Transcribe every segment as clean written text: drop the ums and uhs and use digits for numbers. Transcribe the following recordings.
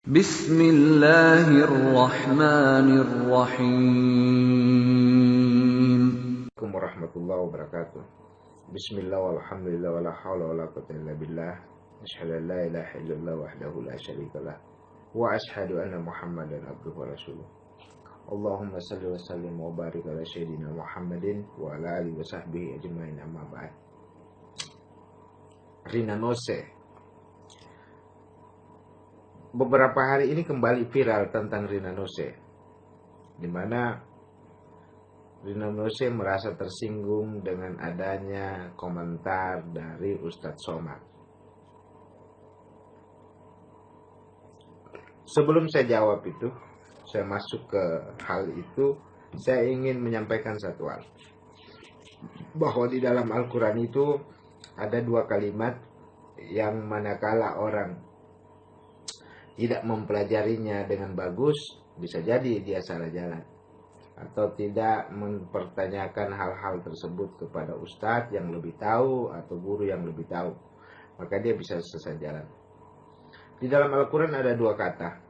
Bismillahirrahmanirrahim. Assalamualaikum warahmatullahi wabarakatuh. Bismillah walhamdulillah wala hawla wala quwwata illa billah. Asyhadu an la ilaha illallah wahdahu la syarikalah wa asyhadu anna Muhammadan abduhu wa rasuluh. Allahumma salli wa sallim wa barik ala sayyidina Muhammadin wa ala alihi wa sahbihi ajmain, amma ba'd. Rina Nose. Beberapa hari ini kembali viral tentang Rina Nose, di mana Rina Nose merasa tersinggung dengan adanya komentar dari Ustadz Somad. Sebelum saya jawab itu, saya masuk ke hal itu, saya ingin menyampaikan satu hal. Bahwa di dalam Al-Quran itu ada dua kalimat yang manakala orang tidak mempelajarinya dengan bagus, bisa jadi dia salah jalan. Atau tidak mempertanyakan hal-hal tersebut kepada ustadz yang lebih tahu atau guru yang lebih tahu, maka dia bisa sesat jalan. Di dalam Al-Quran ada dua kata.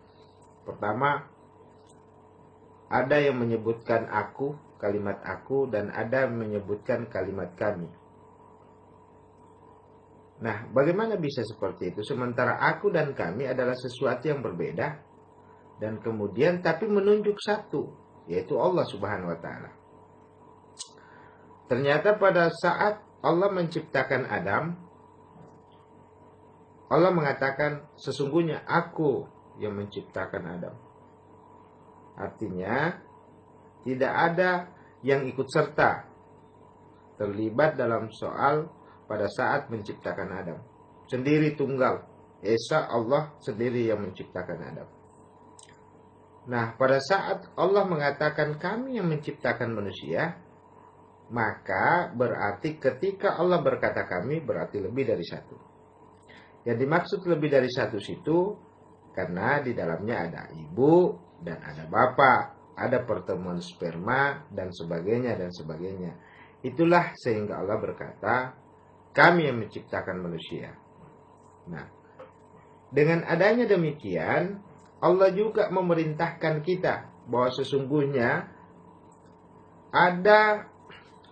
Pertama, ada yang menyebutkan aku, kalimat aku, dan ada yang menyebutkan kalimat kami. Nah, bagaimana bisa seperti itu? Sementara aku dan kami adalah sesuatu yang berbeda, dan kemudian tapi menunjuk satu, yaitu Allah Subhanahu wa Ta'ala. Ternyata pada saat Allah menciptakan Adam, Allah mengatakan sesungguhnya aku yang menciptakan Adam. Artinya tidak ada yang ikut serta terlibat dalam soal pada saat menciptakan Adam. Sendiri tunggal, Esa Allah sendiri yang menciptakan Adam. Nah, pada saat Allah mengatakan kami yang menciptakan manusia, maka berarti ketika Allah berkata kami, berarti lebih dari satu. Yang dimaksud lebih dari satu situ, karena di dalamnya ada ibu dan ada bapak, ada pertemuan sperma dan sebagainya dan sebagainya. Itulah sehingga Allah berkata, kami yang menciptakan manusia. Nah, dengan adanya demikian, Allah juga memerintahkan kita bahwa sesungguhnya ada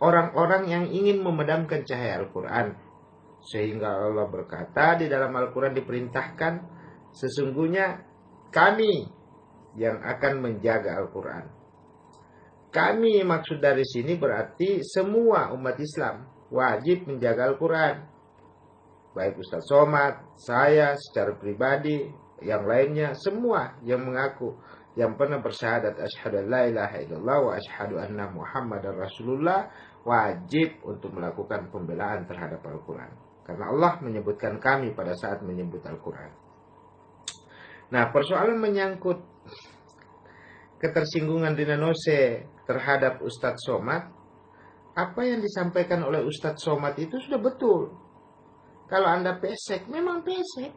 orang-orang yang ingin memadamkan cahaya Al-Quran. Sehingga Allah berkata di dalam Al-Quran diperintahkan, sesungguhnya kami yang akan menjaga Al-Quran. Kami maksud dari sini berarti semua umat Islam wajib menjaga Al-Quran. Baik Ustadz Somad, saya secara pribadi, yang lainnya, semua yang mengaku, yang pernah bersyahadat asyhadu an la ilaha illallah wa asyhadu anna Muhammadar Rasulullah, wajib untuk melakukan pembelaan terhadap Al-Quran. Karena Allah menyebutkan kami pada saat menyebut Al-Quran. Nah, persoalan menyangkut ketersinggungan Rina Nose terhadap Ustadz Somad, apa yang disampaikan oleh Ustadz Somad itu sudah betul. Kalau Anda pesek, memang pesek.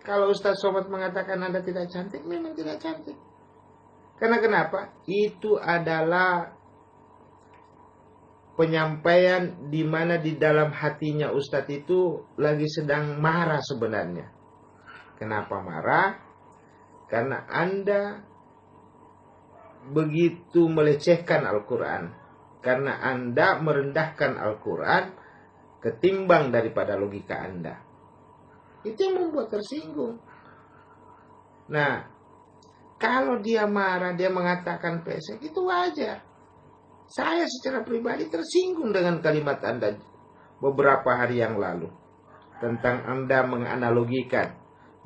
Kalau Ustadz Somad mengatakan Anda tidak cantik, memang tidak cantik. Karena kenapa? Itu adalah penyampaian di mana di dalam hatinya Ustadz itu lagi sedang marah sebenarnya. Kenapa marah? Karena Anda begitu melecehkan Al-Quran. Karena Anda merendahkan Al-Quran ketimbang daripada logika Anda. Itu yang membuat tersinggung. Nah, kalau dia marah, dia mengatakan pesek, itu wajar. Saya secara pribadi tersinggung dengan kalimat Anda beberapa hari yang lalu. Tentang Anda menganalogikan,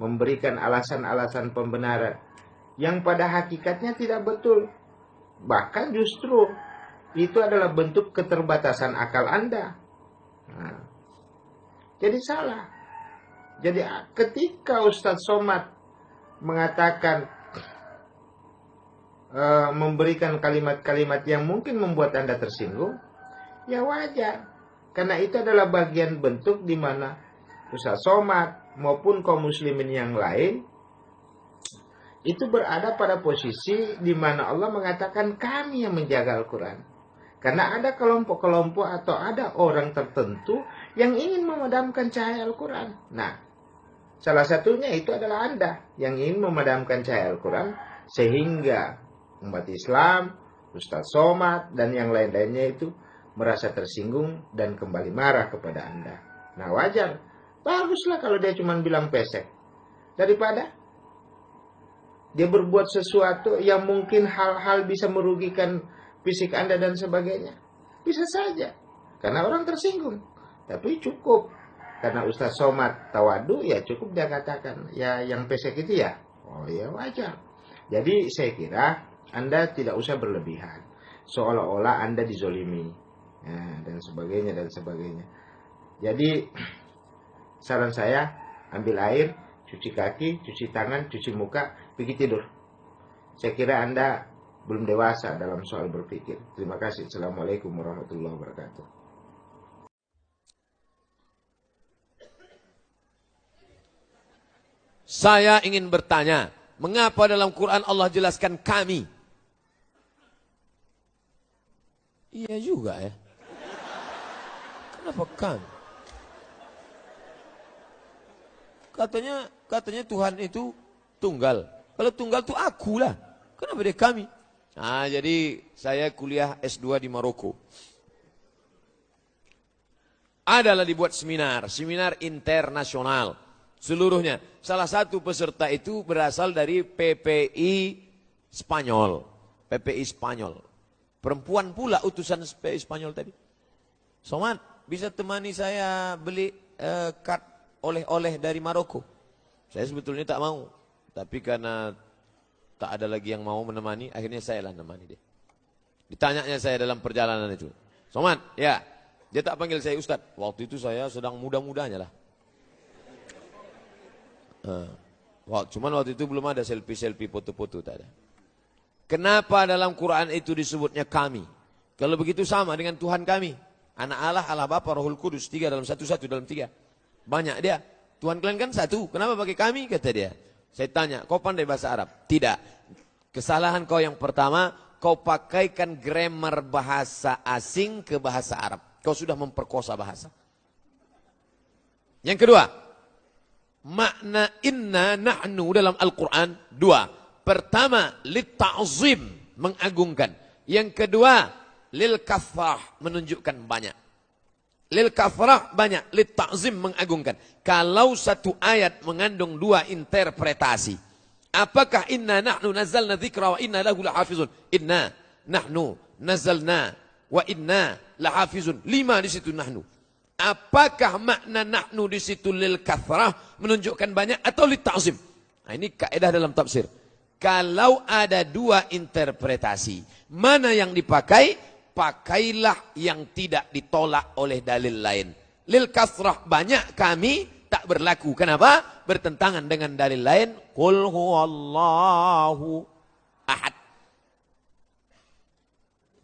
memberikan alasan-alasan pembenaran yang pada hakikatnya tidak betul. Bahkan justru itu adalah bentuk keterbatasan akal Anda. Nah, jadi salah. Jadi ketika Ustadz Somad mengatakan, memberikan kalimat-kalimat yang mungkin membuat Anda tersinggung, ya wajar. Karena itu adalah bagian bentuk di mana Ustadz Somad maupun kaum muslimin yang lain itu berada pada posisi di mana Allah mengatakan kami yang menjaga Al-Quran. Karena ada kelompok-kelompok atau ada orang tertentu yang ingin memadamkan cahaya Al-Quran. Nah, Salah satunya itu adalah Anda yang ingin memadamkan cahaya Al-Quran sehingga umat Islam, Ustadz Somad, dan yang lain-lainnya itu merasa tersinggung dan kembali marah kepada Anda. Nah, wajar. Baguslah kalau dia cuma bilang pesek. Daripada dia berbuat sesuatu yang mungkin hal-hal bisa merugikan fisik Anda dan sebagainya. Bisa saja. Karena orang tersinggung. Tapi cukup. Karena Ustadz Somad tawadu, ya cukup dia katakan. Ya yang pesek itu ya. Oh ya wajar. Jadi saya kira Anda tidak usah berlebihan. Seolah-olah Anda dizolimi. Ya, dan sebagainya dan sebagainya. Jadi saran saya, ambil air, cuci kaki, cuci tangan, cuci muka, pergi tidur. Saya kira Anda belum dewasa dalam soal berpikir. Terima kasih. Assalamualaikum warahmatullahi wabarakatuh. Saya ingin bertanya, mengapa dalam Quran Allah jelaskan kami? Iya juga ya. Kenapa kami? Katanya Tuhan itu tunggal. Kalau tunggal itu aku lah. Kenapa dia kami? Nah, jadi saya kuliah S2 di Maroko. Adalah dibuat seminar internasional. Seluruhnya. Salah satu peserta itu berasal dari PPI Spanyol. PPI Spanyol. Perempuan pula utusan PPI Spanyol tadi. Somad, bisa temani saya beli kad oleh-oleh dari Maroko? Saya sebetulnya tak mau. Tapi karena tak ada lagi yang mau menemani, akhirnya saya lah menemani dia. Ditanyanya saya dalam perjalanan itu. Somad, ya. Dia tak panggil saya Ustadz. Waktu itu saya sedang muda-mudanya lah. Cuman waktu itu belum ada selfie-selfie, foto-foto, tak ada. Kenapa dalam Quran itu disebutnya kami? Kalau begitu sama dengan Tuhan kami. Anak Allah, Allah Bapa, Rohul Kudus, 3 dalam 1, 1 dalam 3. Banyak dia. Tuhan kalian kan 1. Kenapa pakai kami? Kata dia. Saya tanya, kau pandai bahasa Arab? Tidak. Kesalahan kau yang pertama, kau pakaikan grammar bahasa asing ke bahasa Arab. Kau sudah memperkosa bahasa. Yang kedua, makna inna nahnu dalam Al-Quran 2. Pertama, lit ta'zim, mengagungkan. Yang kedua, lil kathrah, menunjukkan banyak. Lil kathrah banyak, lit ta'zim, mengagungkan. Kalau satu ayat mengandung 2 interpretasi, apakah inna nahnu nazzalna dzikra wa inna lahu lahafizun? Inna nahnu nazzalna wa inna lahafizun. 5 di situ nahnu. Apakah makna nahnu di situ lil kathrah, menunjukkan banyak, atau lit ta'zim? Nah, ini kaidah dalam tafsir. Kalau ada 2 interpretasi, mana yang dipakai? Pakailah yang tidak ditolak oleh dalil lain. Lil kathrah banyak, kami tak berlaku. Kenapa? Bertentangan dengan dalil lain. Qul huwallahu ahad.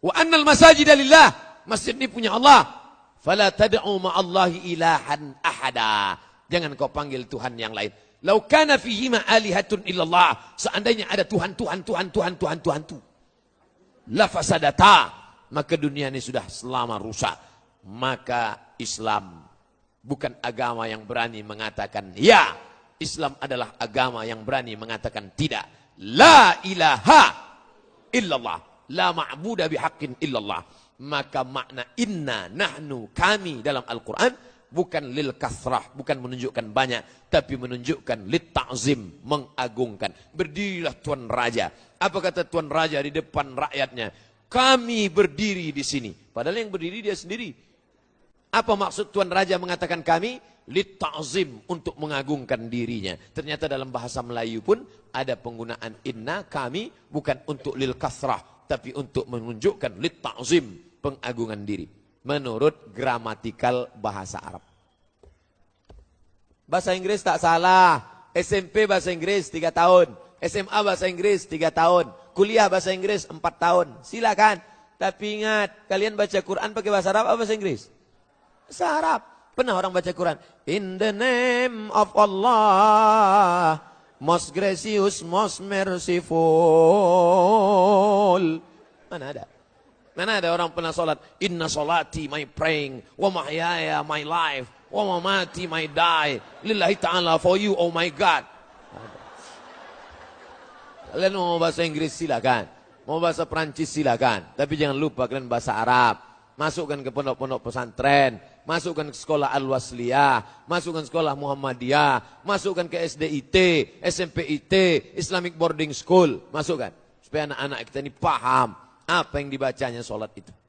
Wa annal masajida lillah. Masjid ini punya Allah. Fala tad'u ma'allahi ilahan ahada. Jangan kau panggil Tuhan yang lain. Lau kana fihima alihatun illallah. Seandainya ada Tuhan tu. La fasadata. Maka dunia ini sudah selama rusak. Maka Islam bukan agama yang berani mengatakan ya. Islam adalah agama yang berani mengatakan tidak. La ilaha illallah. La ma'buda bihaqqin illallah. Maka makna inna nahnu kami dalam Al-Quran bukan lil kathrah, bukan menunjukkan banyak, tapi menunjukkan lit ta'zim, mengagungkan. Berdirilah Tuan Raja. Apa kata Tuan Raja di depan rakyatnya? Kami berdiri di sini. Padahal yang berdiri dia sendiri. Apa maksud Tuan Raja mengatakan kami? Lit ta'zim, untuk mengagungkan dirinya. Ternyata dalam bahasa Melayu pun ada penggunaan inna kami, bukan untuk lil kathrah, tapi untuk menunjukkan lit ta'zim, pengagungan diri. Menurut gramatikal bahasa Arab. Bahasa Inggris tak salah. SMP bahasa Inggris 3 tahun. SMA bahasa Inggris 3 tahun. Kuliah bahasa Inggris 4 tahun. Silakan. Tapi ingat, kalian baca Quran pakai bahasa Arab atau bahasa Inggris? Bahasa Arab. Pernah orang baca Quran? In the name of Allah, most gracious, most merciful. Mana ada? Mana ada orang pernah sholat? Inna sholati, my praying, wa mahyaya, my life. Wa mamati my die. Lillahi ta'ala for you, oh my God. Kalian mau bahasa Inggris silakan. Mau bahasa Prancis silakan. Tapi jangan lupa kalian bahasa Arab. Masukkan ke pondok-pondok pesantren. Masukkan ke sekolah Al-Wasliyah. Masukkan sekolah Muhammadiyah. Masukkan ke SDIT, SMPIT, Islamic Boarding School. Masukkan. Supaya anak-anak kita ini paham apa yang dibacanya sholat itu.